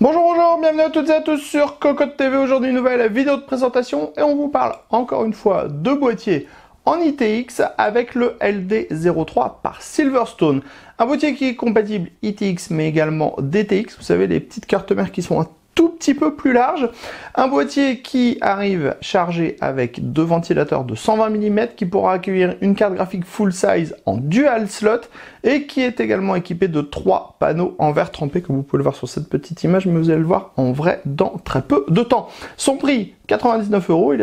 Bonjour, bienvenue à toutes et à tous sur Cocotte TV. Aujourd'hui, une nouvelle vidéo de présentation et on vous parle encore une fois de boîtier en ITX avec le LD03 par Silverstone. Un boîtier qui est compatible ITX mais également DTX, vous savez les petites cartes mères qui sont un tout petit peu plus larges. Un boîtier qui arrive chargé avec deux ventilateurs de 120 mm qui pourra accueillir une carte graphique full size en dual slot et qui est également équipé de 3 panneaux en verre trempé comme vous pouvez le voir sur cette petite image, mais vous allez le voir en vrai dans très peu de temps. Son prix 99 €,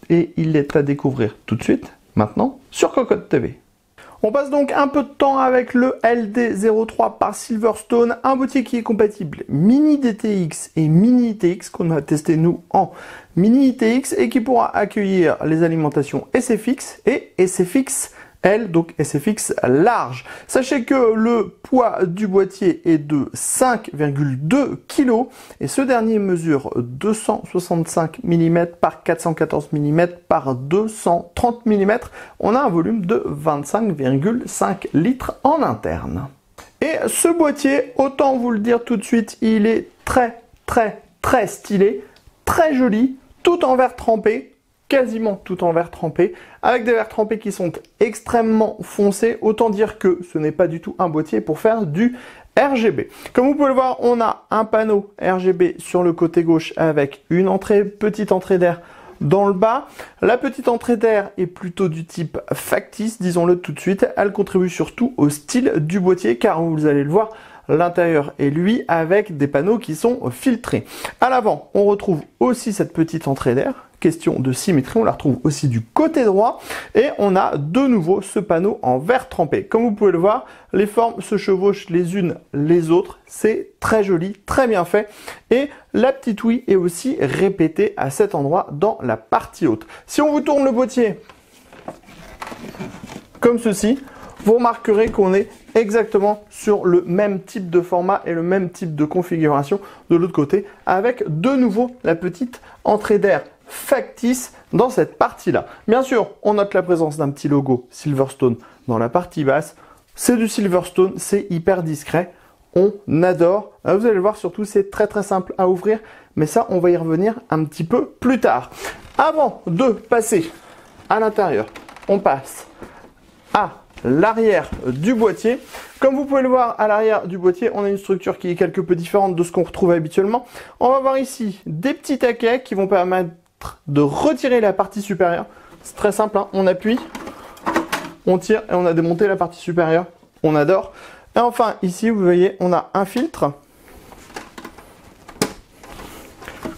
il est à découvrir tout de suite maintenant sur Cocotte TV. On passe donc un peu de temps avec le LD03 par Silverstone, un boîtier qui est compatible Mini DTX et Mini ITX qu'on a testé nous en Mini ITX et qui pourra accueillir les alimentations SFX et SFX L, donc SFX large. Sachez que le poids du boîtier est de 5,2 kg et ce dernier mesure 265 mm par 414 mm par 230 mm. On a un volume de 25,5 litres en interne. Et ce boîtier, autant vous le dire tout de suite, il est très stylé, très joli, tout en verre trempé. Quasiment tout en verre trempé, avec des verres trempés qui sont extrêmement foncés, autant dire que ce n'est pas du tout un boîtier pour faire du RGB. Comme vous pouvez le voir, on a un panneau RGB sur le côté gauche avec une petite entrée d'air dans le bas. La petite entrée d'air est plutôt du type factice, disons-le tout de suite. Elle contribue surtout au style du boîtier, car vous allez le voir, l'intérieur est lui avec des panneaux qui sont filtrés. À l'avant, on retrouve aussi cette petite entrée d'air. Question de symétrie, on la retrouve aussi du côté droit et on a de nouveau ce panneau en verre trempé. Comme vous pouvez le voir, les formes se chevauchent les unes les autres, c'est très joli, très bien fait et la petite ouïe est aussi répétée à cet endroit dans la partie haute. Si on vous tourne le boîtier comme ceci, vous remarquerez qu'on est exactement sur le même type de format et le même type de configuration de l'autre côté avec de nouveau la petite entrée d'air factice dans cette partie-là. Bien sûr, on note la présence d'un petit logo Silverstone dans la partie basse. C'est du Silverstone, c'est hyper discret. On adore. Vous allez le voir, surtout, c'est très simple à ouvrir. Mais ça, on va y revenir un petit peu plus tard. Avant de passer à l'intérieur, on passe à l'arrière du boîtier. Comme vous pouvez le voir, à l'arrière du boîtier, on a une structure qui est quelque peu différente de ce qu'on retrouve habituellement. On va voir ici des petits taquets qui vont permettre de retirer la partie supérieure. C'est très simple, hein. On appuie, on tire et on a démonté la partie supérieure. On adore. Et enfin, ici, vous voyez, on a un filtre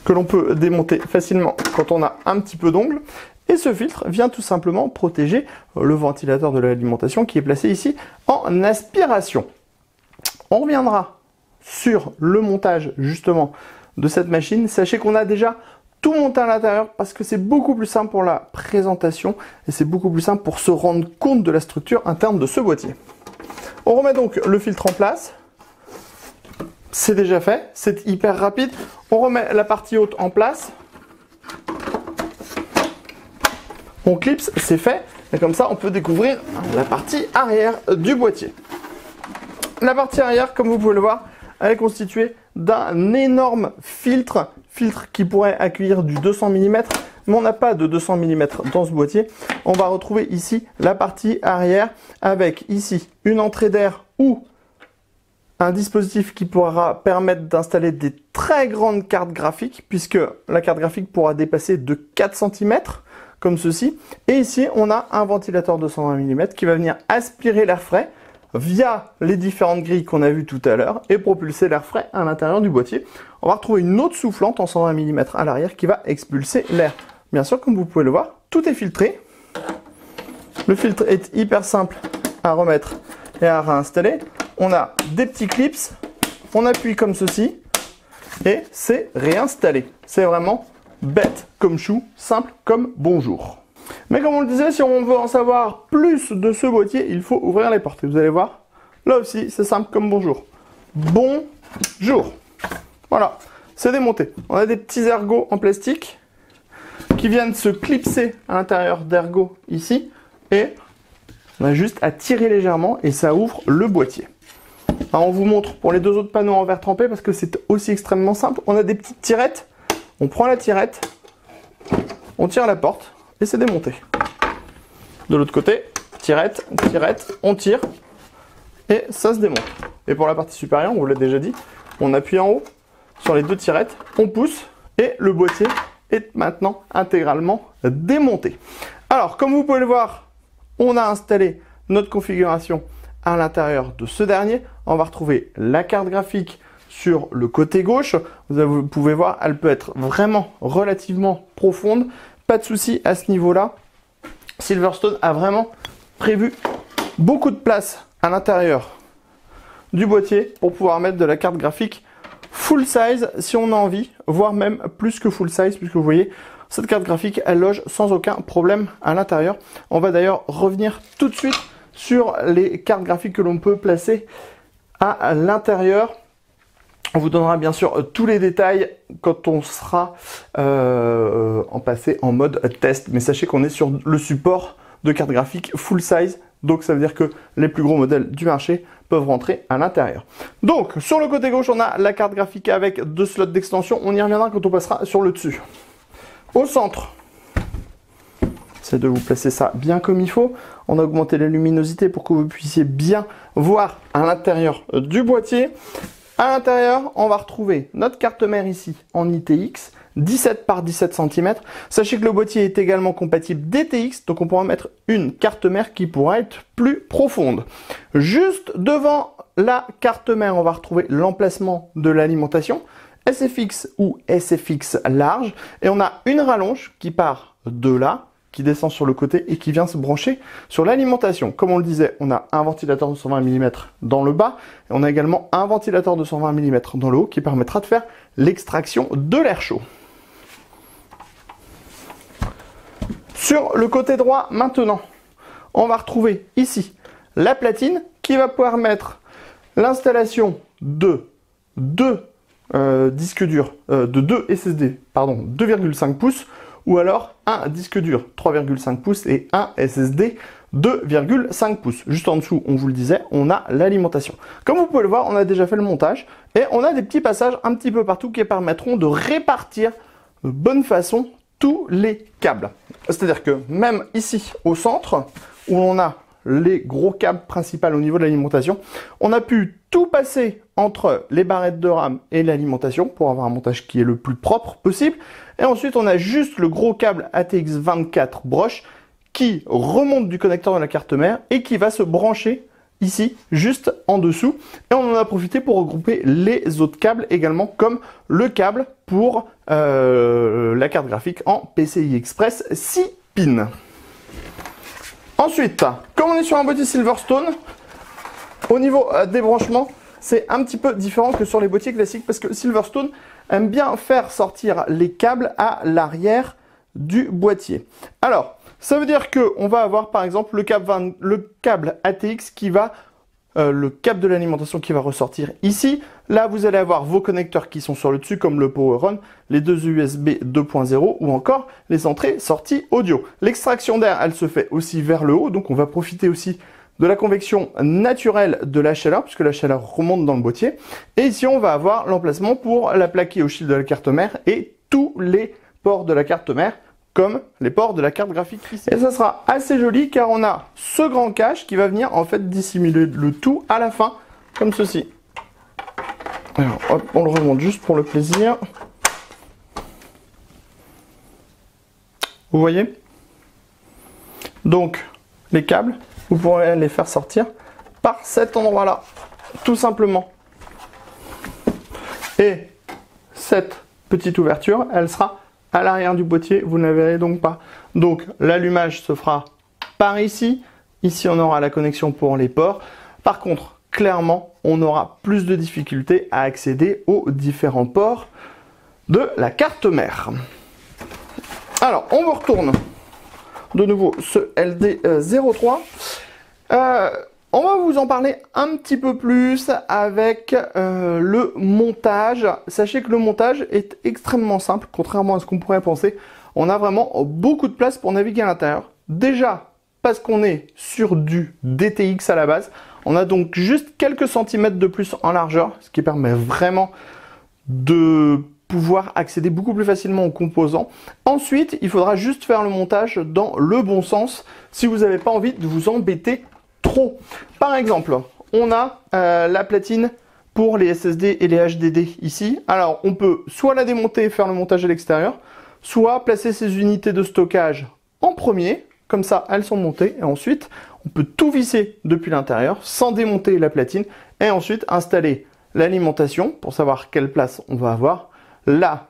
que l'on peut démonter facilement quand on a un petit peu d'ongles. Et ce filtre vient tout simplement protéger le ventilateur de l'alimentation qui est placé ici en aspiration. On reviendra sur le montage justement de cette machine. Sachez qu'on a déjà tout monté à l'intérieur parce que c'est beaucoup plus simple pour la présentation et c'est beaucoup plus simple pour se rendre compte de la structure interne de ce boîtier. On remet donc le filtre en place. C'est déjà fait, c'est hyper rapide. On remet la partie haute en place. On clipse, c'est fait, et comme ça on peut découvrir la partie arrière du boîtier. La partie arrière, comme vous pouvez le voir, elle est constituée d'un énorme filtre qui pourrait accueillir du 200 mm, mais on n'a pas de 200 mm dans ce boîtier. On va retrouver ici la partie arrière avec ici une entrée d'air ou un dispositif qui pourra permettre d'installer des très grandes cartes graphiques, puisque la carte graphique pourra dépasser de 4 cm, comme ceci. Et ici, on a un ventilateur de 120 mm qui va venir aspirer l'air frais via les différentes grilles qu'on a vues tout à l'heure et propulser l'air frais à l'intérieur du boîtier. On va retrouver une autre soufflante en 120 mm à l'arrière qui va expulser l'air. Bien sûr, comme vous pouvez le voir, tout est filtré. Le filtre est hyper simple à remettre et à réinstaller. On a des petits clips, on appuie comme ceci et c'est réinstallé. C'est vraiment bête comme chou, simple comme bonjour. Mais comme on le disait, si on veut en savoir plus de ce boîtier, il faut ouvrir les portes. Et vous allez voir, là aussi, c'est simple comme bonjour. Bonjour. Voilà, c'est démonté. On a des petits ergots en plastique qui viennent se clipser à l'intérieur d'ergots ici. Et on a juste à tirer légèrement et ça ouvre le boîtier. Alors, on vous montre pour les deux autres panneaux en verre trempé parce que c'est aussi extrêmement simple. On a des petites tirettes. On prend la tirette, on tire la porte et c'est démonté. De l'autre côté, tirette, tirette, on tire et ça se démonte. Et pour la partie supérieure, on vous l'a déjà dit, on appuie en haut sur les deux tirettes, on pousse et le boîtier est maintenant intégralement démonté. Alors, comme vous pouvez le voir, on a installé notre configuration à l'intérieur de ce dernier. On va retrouver la carte graphique sur le côté gauche. Vous pouvez voir, elle peut être vraiment relativement profonde. Pas de souci à ce niveau-là. Silverstone a vraiment prévu beaucoup de place à l'intérieur du boîtier pour pouvoir mettre de la carte graphique full size si on a envie, voire même plus que full size, puisque vous voyez, cette carte graphique, elle loge sans aucun problème à l'intérieur. On va d'ailleurs revenir tout de suite sur les cartes graphiques que l'on peut placer à l'intérieur. On vous donnera bien sûr tous les détails quand on sera passé en mode test. Mais sachez qu'on est sur le support de carte graphique full size. Donc ça veut dire que les plus gros modèles du marché peuvent rentrer à l'intérieur. Donc sur le côté gauche, on a la carte graphique avec 2 slots d'extension. On y reviendra quand on passera sur le dessus. Au centre, c'est de vous placer ça bien comme il faut. On a augmenté la luminosité pour que vous puissiez bien voir à l'intérieur du boîtier. À l'intérieur, on va retrouver notre carte mère ici en ITX, 17 par 17 cm. Sachez que le boîtier est également compatible DTX, donc on pourra mettre une carte mère qui pourra être plus profonde. Juste devant la carte mère, on va retrouver l'emplacement de l'alimentation, SFX ou SFX large, et on a une rallonge qui part de là, qui descend sur le côté et qui vient se brancher sur l'alimentation. Comme on le disait, on a un ventilateur de 120 mm dans le bas, et on a également un ventilateur de 120 mm dans le haut qui permettra de faire l'extraction de l'air chaud. Sur le côté droit, maintenant, on va retrouver ici la platine qui va permettre l'installation de deux disques durs, de deux SSD, pardon, 2,5 pouces, ou alors un disque dur 3,5 pouces et un SSD 2,5 pouces. Juste en dessous, on vous le disait, on a l'alimentation. Comme vous pouvez le voir, on a déjà fait le montage et on a des petits passages un petit peu partout qui permettront de répartir de bonne façon tous les câbles. C'est-à-dire que même ici au centre, où on a les gros câbles principaux au niveau de l'alimentation, on a pu tout passer entre les barrettes de RAM et l'alimentation pour avoir un montage qui est le plus propre possible. Et ensuite, on a juste le gros câble ATX 24 broche qui remonte du connecteur de la carte mère et qui va se brancher ici, juste en dessous. Et on en a profité pour regrouper les autres câbles également, comme le câble pour la carte graphique en PCI Express 6 pins. Ensuite, comme on est sur un boîtier Silverstone, au niveau des branchements, c'est un petit peu différent que sur les boîtiers classiques parce que Silverstone aime bien faire sortir les câbles à l'arrière du boîtier. Alors, ça veut dire qu'on va avoir par exemple le câble ATX qui va, le câble de l'alimentation qui va ressortir ici. Là, vous allez avoir vos connecteurs qui sont sur le dessus comme le Power On, les deux USB 2.0 ou encore les entrées-sorties audio. L'extraction d'air, elle se fait aussi vers le haut, donc on va profiter aussi de la convection naturelle de la chaleur, puisque la chaleur remonte dans le boîtier. Et ici, on va avoir l'emplacement pour la plaquer au shield de la carte mère et tous les ports de la carte mère, comme les ports de la carte graphique ici. Et ça sera assez joli, car on a ce grand cache qui va venir en fait dissimuler le tout à la fin, comme ceci. Alors, hop, on le remonte juste pour le plaisir. Vous voyez? Donc, les câbles, vous pourrez les faire sortir par cet endroit-là, tout simplement. Et cette petite ouverture, elle sera à l'arrière du boîtier, vous ne la verrez donc pas. Donc l'allumage se fera par ici. Ici, on aura la connexion pour les ports. Par contre, clairement, on aura plus de difficultés à accéder aux différents ports de la carte mère. Alors, on vous retourne de nouveau ce LD03. On va vous en parler un petit peu plus avec le montage. Sachez que le montage est extrêmement simple, contrairement à ce qu'on pourrait penser. On a vraiment beaucoup de place pour naviguer à l'intérieur. Déjà, parce qu'on est sur du DTX à la base. On a donc juste quelques centimètres de plus en largeur, ce qui permet vraiment de pouvoir accéder beaucoup plus facilement aux composants. Ensuite, il faudra juste faire le montage dans le bon sens si vous n'avez pas envie de vous embêter trop. Par exemple, on a la platine pour les SSD et les HDD ici. Alors, on peut soit la démonter et faire le montage à l'extérieur, soit placer ces unités de stockage en premier, comme ça elles sont montées, et ensuite on peut tout visser depuis l'intérieur sans démonter la platine, et ensuite installer l'alimentation pour savoir quelle place on va avoir, la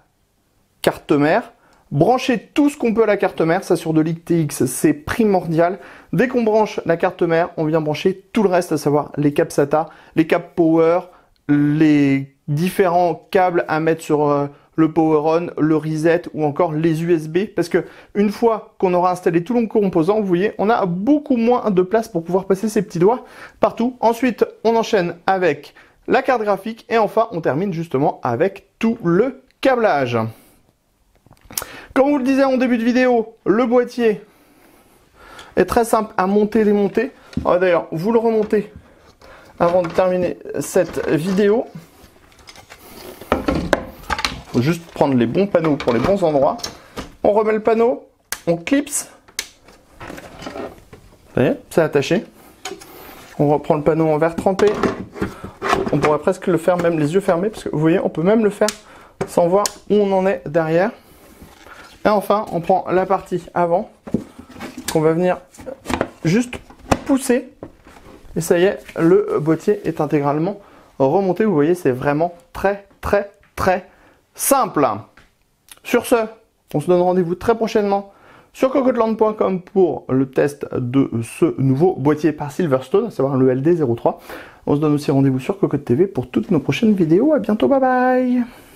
carte mère, brancher tout ce qu'on peut à la carte mère, ça sur de l'ITX c'est primordial. Dès qu'on branche la carte mère, on vient brancher tout le reste, à savoir les câbles SATA, les câbles power, les différents câbles à mettre sur le power on, le reset ou encore les USB, parce que une fois qu'on aura installé tout le composant, vous voyez, on a beaucoup moins de place pour pouvoir passer ses petits doigts partout. Ensuite, on enchaîne avec la carte graphique et enfin, on termine justement avec tout le câblage. Comme vous le disais en début de vidéo, le boîtier est très simple à monter et démonter. D'ailleurs, vous le remontez avant de terminer cette vidéo. Il faut juste prendre les bons panneaux pour les bons endroits. On remet le panneau, on clipse. Vous voyez, c'est attaché. On reprend le panneau en verre trempé. On pourrait presque le faire même les yeux fermés, parce que vous voyez, on peut même le faire sans voir où on en est derrière. Et enfin, on prend la partie avant, qu'on va venir juste pousser. Et ça y est, le boîtier est intégralement remonté. Vous voyez, c'est vraiment très simple. Sur ce, on se donne rendez-vous très prochainement sur cocoteland.com pour le test de ce nouveau boîtier par Silverstone, à savoir le LD03. On se donne aussi rendez-vous sur Cocotte TV pour toutes nos prochaines vidéos. À bientôt, bye bye.